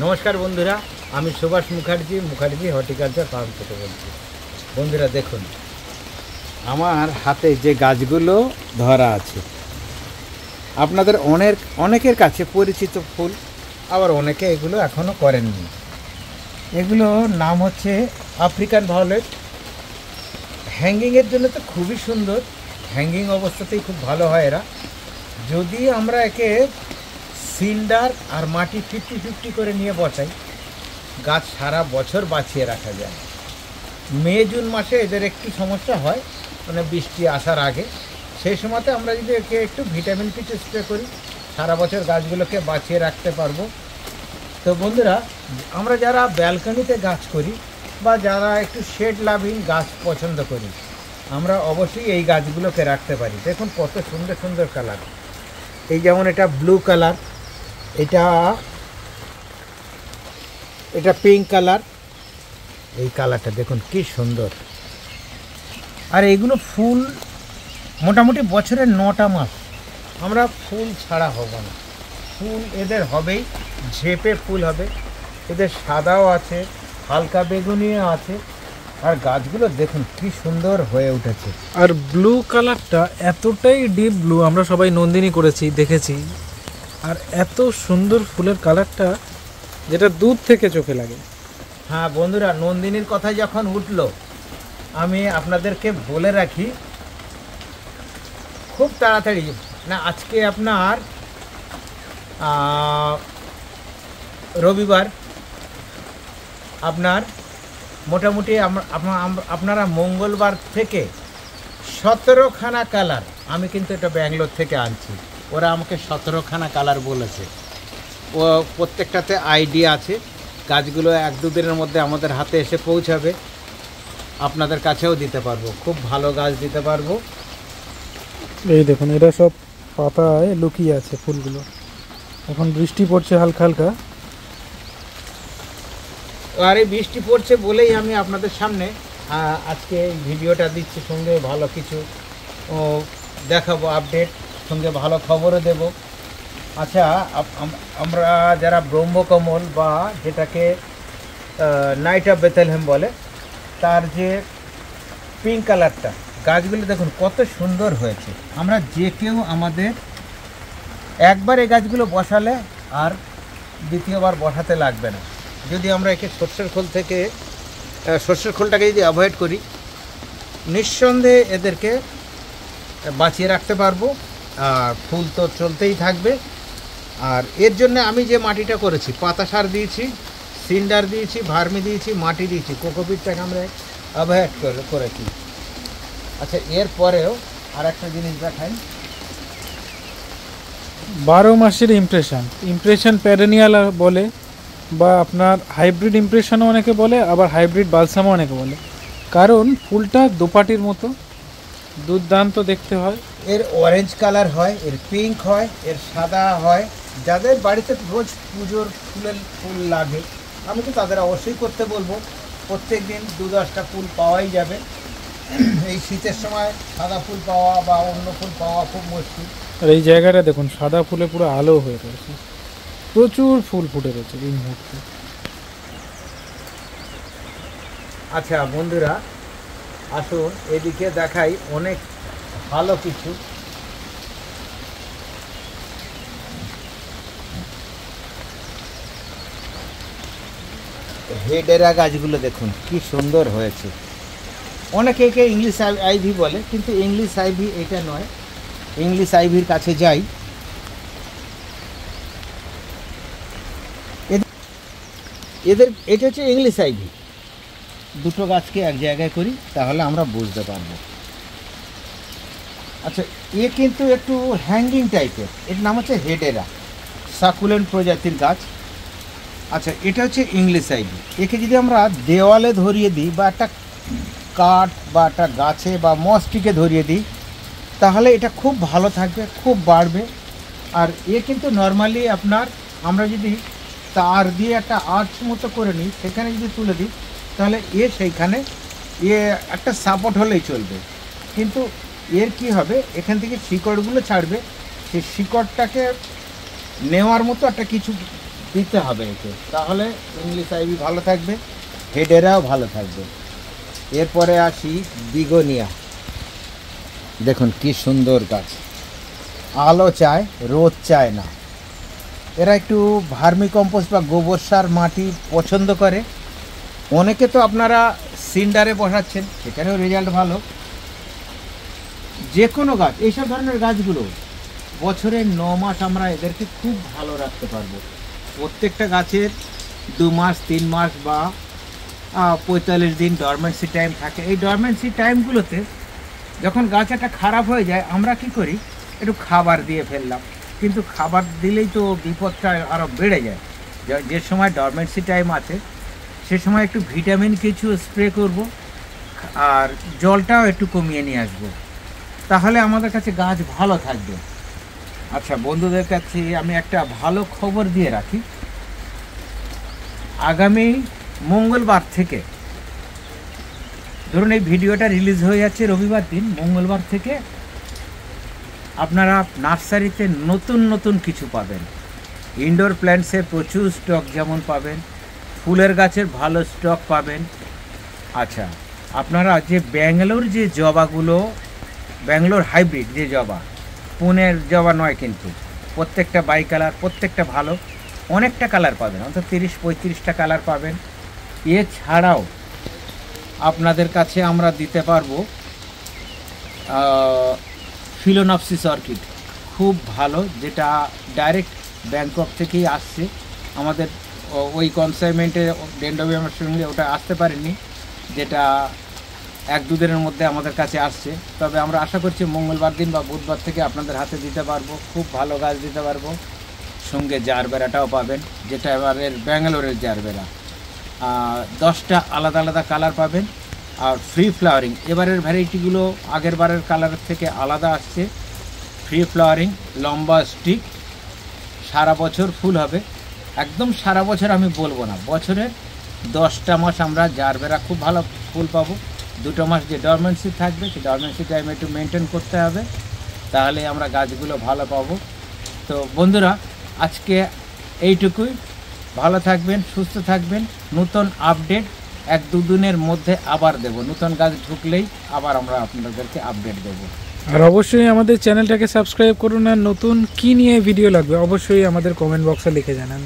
নমস্কার বন্ধুরা, আমি সুভাষ মুখার্জি হর্টিকালচার ফার্ম থেকে বলছি। বন্ধুরা দেখুন, আমার হাতে যে গাছগুলো ধরা আছে আপনাদের অনেকের কাছে পরিচিত ফুল, আবার অনেকে এগুলো এখনও করেননি। এগুলো নাম হচ্ছে আফ্রিকান ভায়োলেট। হ্যাঙ্গিংয়ের জন্য তো খুবই সুন্দর, হ্যাঙ্গিং অবস্থাতেই খুব ভালো হয় এরা। যদি আমরা একে সিন্ডার আর মাটি 50-50 করে নিয়ে বসাই, গাছ সারা বছর বাঁচিয়ে রাখা যায়। মে জুন মাসে এদের একটু সমস্যা হয়, মানে বৃষ্টি আসার আগে। সেই সময়তে আমরা যদি একে একটু ভিটামিন কিছু স্প্রে করি, সারা বছর গাছগুলোকে বাঁচিয়ে রাখতে পারবো। তো বন্ধুরা, আমরা যারা ব্যালকনিতে গাছ করি বা যারা একটু শেড লাভিং গাছ পছন্দ করি, আমরা অবশ্যই এই গাছগুলোকে রাখতে পারি। দেখুন কত সুন্দর সুন্দর কালার। এই যেমন এটা ব্লু কালার, এটা পিঙ্ক কালার। এই কালারটা দেখুন কি সুন্দর। আর এগুলো ফুল মোটামুটি বছরের 9টা মাস আমরা ফুল ছাড়া হব না, ফুল এদের হবেই, ঝেপে ফুল হবে। এদের সাদাও আছে, হালকা বেগুনিও আছে। আর গাছগুলো দেখুন কি সুন্দর হয়ে উঠেছে। আর ব্লু কালারটা এতটাই ডিপ ব্লু, আমরা সবাই নন্দিনী করেছি, দেখেছি। আর এত সুন্দর ফুলের কালারটা, যেটা দূর থেকে চোখে লাগে। হ্যাঁ বন্ধুরা, নন্দিনীর কথা যখন উঠলো, আমি আপনাদেরকে বলে রাখি খুব তাড়াতাড়ি না, আজকে আপনার রবিবার, আপনার মোটামুটি আপনারা মঙ্গলবার থেকে 17খানা কালার, আমি কিন্তু এটা ব্যাঙ্গালোর থেকে আনছি, ওরা আমাকে 17খানা কালার বলেছে। ও প্রত্যেকটাতে আইডি আছে। গাছগুলো 1-2 দিনের মধ্যে আমাদের হাতে এসে পৌঁছাবে, আপনাদের কাছেও দিতে পারবো, খুব ভালো গাছ দিতে পারবো। এই দেখুন, এটা সব পাতায় লুকিয়ে আছে ফুলগুলো। এখন বৃষ্টি পড়ছে হালকা হালকা। আর এই বৃষ্টি পড়ছে বলেই আমি আপনাদের সামনে আজকে এই ভিডিওটা দিচ্ছি, সঙ্গে ভালো কিছু দেখাবো আপডেট, সঙ্গে ভালো খবরও দেব। আচ্ছা, আমরা যারা ব্রহ্মকমল বা যেটাকে নাইট অফ বেথেলহেম বলে, তার যে পিঙ্ক কালারটা, গাছগুলো দেখুন কত সুন্দর হয়েছে। আমরা যে কেউ আমাদের একবার এই গাছগুলো বসালে আর দ্বিতীয়বার বসাতে লাগবে না। যদি আমরা একে সর্ষের খোলটাকে যদি অ্যাভয়েড করি, নিঃসন্দেহে এদেরকে বাঁচিয়ে রাখতে পারবো। আর ফুল তো চলতেই থাকবে। আর এর জন্য আমি যে মাটিটা করেছি, পাতা সার দিয়েছি, সিন্ডার দিয়েছি, ভার্মি দিয়েছি, মাটি দিয়েছি, কোকোপিটটাকে আমরা অ্যাভয়েড করেছি। আচ্ছা, এরপরেও আর একটা জিনিস দেখাই। 12 মাসের ইমপ্রেশন প্যারেনিয়াল বলে, বা আপনার হাইব্রিড ইমপ্রেশনও অনেকে বলে, আবার হাইব্রিড বালসামও অনেকে বলে। কারণ ফুলটা দোপাটির মতো দুর্দান্ত দেখতে হয়। এর অরেঞ্জ কালার হয়, এর পিঙ্ক হয়, এর সাদা হয়। যাদের বাড়িতে রোজ পুজোর ফুল লাগে, আমি তো তাদের অবশ্যই করতে বলবো। প্রত্যেক দিন 2-10টা ফুল পাওয়াই যাবে। এই শীতের সময় সাদা ফুল পাওয়া বা অন্য ফুল পাওয়া খুব মুশকিল। আর এই জায়গাটা দেখুন, সাদা ফুলে পুরো আলো হয়ে রয়েছে, প্রচুর ফুল ফুটে রয়েছে এই মুহূর্তে। আচ্ছা বন্ধুরা, আসুন এদিকে দেখাই অনেক ভালো কিছু। হেডেরা গাছগুলো দেখুন কি সুন্দর হয়েছে। অনেকে একে ইংলিশ আইভি বলে, কিন্তু ইংলিশ আইভি এটা নয়। ইংলিশ আইভির কাছে যাই, এটা হচ্ছে ইংলিশ আইভি। দুটো গাছকে এক জায়গায় করি, তাহলে আমরা বুঝতে পারবো। আচ্ছা, এ কিন্তু একটু হ্যাঙ্গিং টাইপের, এর নাম হচ্ছে হেডেরা, সাকুলেন্ট প্রজাতির গাছ। আচ্ছা, এটা হচ্ছে ইংলিশ আইভি। একে যদি আমরা দেওয়ালে ধরিয়ে দিই, বা একটা কাঠ বা একটা গাছে বা মসটিকে ধরিয়ে দিই, তাহলে এটা খুব ভালো থাকবে, খুব বাড়বে। আর এ কিন্তু নর্মালি আমরা যদি তার দিয়ে একটা আর্চ মতো করে নিই, সেখানে যদি তুলে দিই, তাহলে সেইখানে একটা সাপোর্ট হলেই চলবে। কিন্তু এর কি হবে, এখান থেকে শিকড়গুলো ছাড়বে, সেই শিকড়টাকে নেওয়ার মতো একটা কিছু দিতে হবে একে, তাহলে ইংলিশ আইভি ভালো থাকবে, হেডেরাও ভালো থাকবে। এরপরে আসি বিগোনিয়া। দেখুন কি সুন্দর গাছ, আলো চায়, রোদ চায় না। এরা একটু ভার্মি কম্পোস্ট বা গোবর সার মাটি পছন্দ করে। অনেকে তো আপনারা সিন্ডারে বসাচ্ছেন, সেখানেও রেজাল্ট ভালো। যে কোনো গাছ, এইসব ধরনের গাছগুলো বছরে 9 মাস আমরা এদেরকে খুব ভালো রাখতে পারবো। প্রত্যেকটা গাছের 2 মাস 3 মাস বা 45 দিন ডরমেন্সি টাইম থাকে। এই ডরমেন্সি টাইমগুলোতে যখন গাছ একটা খারাপ হয়ে যায়, আমরা কি করি, একটু খাবার দিয়ে ফেললাম, কিন্তু খাবার দিলেই তো বিপদটা আরও বেড়ে যায়। যে সময় ডরমেন্সি টাইম আছে সে সময় একটু ভিটামিন কিছু স্প্রে করব, আর জলটাও একটু কমিয়ে নিয়ে আসবো, তাহলে আমাদের কাছে গাছ ভালো থাকবে। আচ্ছা বন্ধুদের কাছে আমি একটা ভালো খবর দিয়ে রাখি, আগামী মঙ্গলবার থেকে, ধরুন এই ভিডিওটা রিলিজ হয়ে যাচ্ছে রবিবার দিন, মঙ্গলবার থেকে আপনারা নার্সারিতে নতুন নতুন কিছু পাবেন। ইনডোর প্ল্যান্টসের প্রচুর স্টক যেমন পাবেন, ফুলের গাছের ভালো স্টক পাবেন। আচ্ছা, আপনারা যে ব্যাঙ্গালোর যে জবাগুলো, ব্যাঙ্গালোর হাইব্রিড যে জবা, পুনের জবা নয় কিন্তু, প্রত্যেকটা বাই কালার, প্রত্যেকটা ভালো, অনেকটা কালার পাবেন, অন্তত 30-35টা কালার পাবেন। এছাড়াও আপনাদের কাছে আমরা দিতে পারবো ফিলোনপসিস অর্কিড, খুব ভালো, যেটা ডাইরেক্ট ব্যাংকক থেকেই আসছে। আমাদের ওই কনসাইনমেন্টে ডেন্ড্রোবিয়ামের সঙ্গে ওটা আসতে পারেনি, যেটা 1-2 দিনের মধ্যে আমাদের কাছে আসছে। তবে আমরা আশা করছি মঙ্গলবার দিন বা বুধবার থেকে আপনাদের হাতে দিতে পারবো, খুব ভালো গাছ দিতে পারবো। সঙ্গে জারবেরাটাও পাবেন, যেটা এবারের ব্যাঙ্গালোরের জারবেরা। 10টা আলাদা আলাদা কালার পাবেন, আর ফ্রি ফ্লাওয়ারিং। এবারের ভ্যারাইটিগুলো আগের বারের কালারের থেকে আলাদা আসছে। ফ্রি ফ্লাওয়ারিং, লম্বা স্টিক, সারা বছর ফুল হবে। একদম সারা বছর আমি বলবো না, বছরের 10টা মাস আমরা জারবেরা খুব ভালো ফুল পাবো। 2 মাস যে ডরমেন্সি থাকবে, সেই ডরমেন্সি টাইম একটু মেনটেন করতে হবে, তাহলে আমরা গাছগুলো ভালো পাবো। তো বন্ধুরা, আজকে এইটুকুই। ভালো থাকবেন, সুস্থ থাকবেন। নতুন আপডেট 1-2 দিনের মধ্যে আবার দেব, নতুন গাছ ঢুকলেই আবার আমরা আপনাদেরকে আপডেট দেবো। আর অবশ্যই আমাদের চ্যানেলটাকে সাবস্ক্রাইব করুন, আর নতুন কী নিয়ে ভিডিও লাগবে অবশ্যই আমাদের কমেন্ট বক্সে লিখে জানান।